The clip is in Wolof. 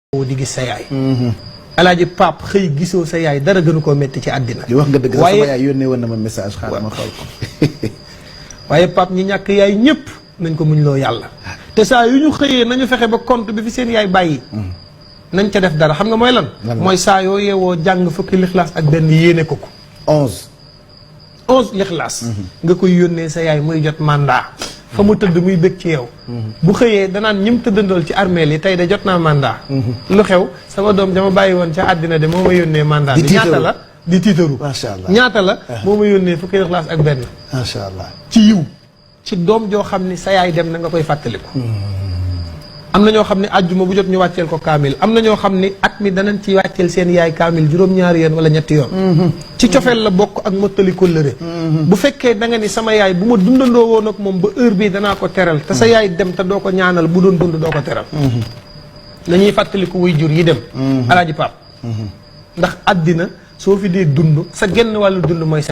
di gis sa yaay. Alaaji Pape xëy gisoo sa yaay dara gënu koo métti ci àddina. li wax nga dëgg sama yaay yónnee woon na ma message xaaral ma xool ko. waaye Pape ñi ñàkk yaay ñëpp nañ ko muñ loo yàlla. te saa yu ñu xëyee nañu fexe ba compte bi fi seen yaay bàyyi. nañ ca def dara xam nga mooy lan. mooy saa yoo yeewoo jàng fukki lixlaas ak benn yéene ko ko. 11 lixlaas. nga koy yónnee sa yaay muy jot mandat. fa mu tëdd muy bëgg ci yow. bu xëyee danaan ñim tëddandool ci armeel yi tey de jot naa mandat. lu xew sama doom dama bàyyi woon ca àddina de moo ma yónnee mandat bi ñaata la di tiitaru. macha allah ñaata la moo ma yónnee fukki lixlaas ak benn. macha allah ci yiw ci doom joo xam ni sa yaay dem na nga koy fàttaliku. am na ñoo xam ne àjjuma bu jot ñu wàcceel ko kaamil am na ñoo xam ni at mi danañ ci wàcceel seen yaay kaamil juróom-ñaari yoon wala ñetti yoon. ci cofeel la bokk ak mottali kóllëre. bu fekkee da nga ni sama yaay bu ma dundandoo woon ak moom ba heure bii danaa ko teral te sa yaay dem te doo ko ñaanal bu doon dund doo ko teral. nañuy fàttaliku wuy jur yi dem. Alaaji Pape. ndax àddina soo fi dee dund sa genn wàllu dund mooy sa